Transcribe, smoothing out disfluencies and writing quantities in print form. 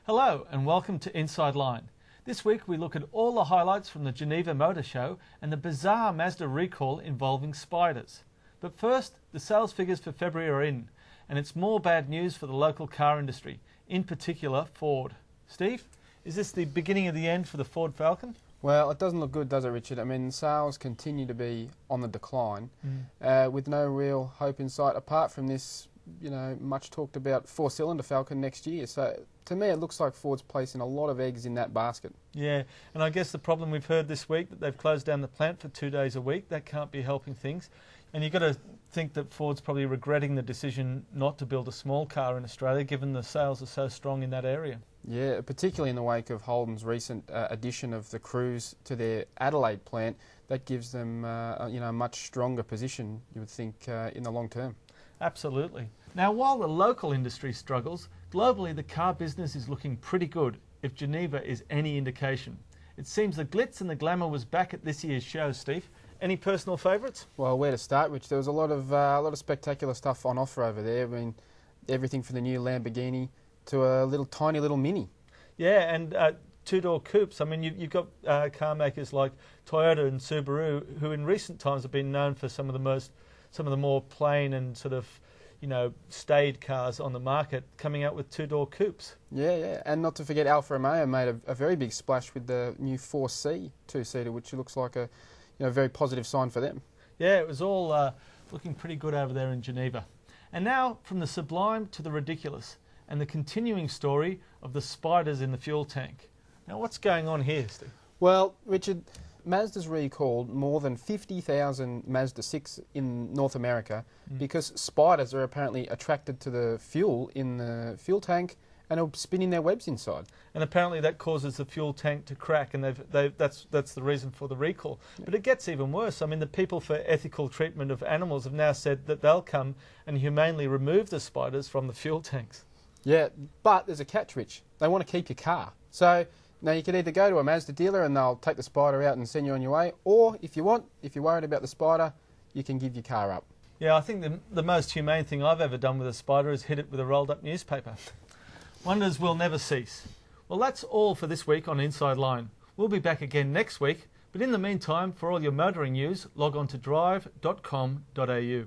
Hello and welcome to Inside Line. This week we look at all the highlights from the Geneva Motor Show and the bizarre Mazda recall involving spiders. But first, the sales figures for February are in, and it's more bad news for the local car industry, in particular Ford. Steve, is this the beginning of the end for the Ford Falcon? Well, it doesn't look good, does it, Richard? I mean, sales continue to be on the decline, with no real hope in sight, apart from this, much talked about four-cylinder Falcon next year. So, to me, it looks like Ford's placing a lot of eggs in that basket. Yeah, and I guess the problem we've heard this week, that they've closed down the plant for 2 days a week, that can't be helping things. And you've got to think that Ford's probably regretting the decision not to build a small car in Australia, given the sales are so strong in that area. Yeah, particularly in the wake of Holden's recent addition of the Cruise to their Adelaide plant. That gives them a much stronger position, you would think, in the long term. Absolutely. Now, while the local industry struggles, globally the car business is looking pretty good, if Geneva is any indication. It seems the glitz and the glamour was back at this year's show, Steve. Any personal favourites? Well, where to start, Rich? There was a lot of spectacular stuff on offer over there. I mean, everything from the new Lamborghini to a tiny little Mini. Yeah, and two-door coupes. I mean, you've got car makers like Toyota and Subaru, who in recent times have been known for some of the more plain and sort of, staid cars on the market, coming out with two-door coupes. Yeah, and not to forget Alfa Romeo made a very big splash with the new 4C two-seater, which looks like a very positive sign for them. Yeah, it was all looking pretty good over there in Geneva. And now, from the sublime to the ridiculous, and the continuing story of the spiders in the fuel tank. Now, what's going on here, Steve? Well, Richard, Mazda's recalled more than 50,000 Mazda6 in North America because spiders are apparently attracted to the fuel in the fuel tank and are spinning their webs inside. And apparently that causes the fuel tank to crack, and that's the reason for the recall. Yeah. But it gets even worse. I mean, the people for ethical treatment of animals have now said that they'll come and humanely remove the spiders from the fuel tanks. Yeah, but there's a catch, Rich. They want to keep your car. So now you can either go to a Mazda dealer and they'll take the spider out and send you on your way, or if you're worried about the spider, you can give your car up. Yeah, I think the most humane thing I've ever done with a spider is hit it with a rolled up newspaper. Wonders will never cease. Well, that's all for this week on Inside Line. We'll be back again next week, but in the meantime, for all your motoring news, log on to Drive.com.au.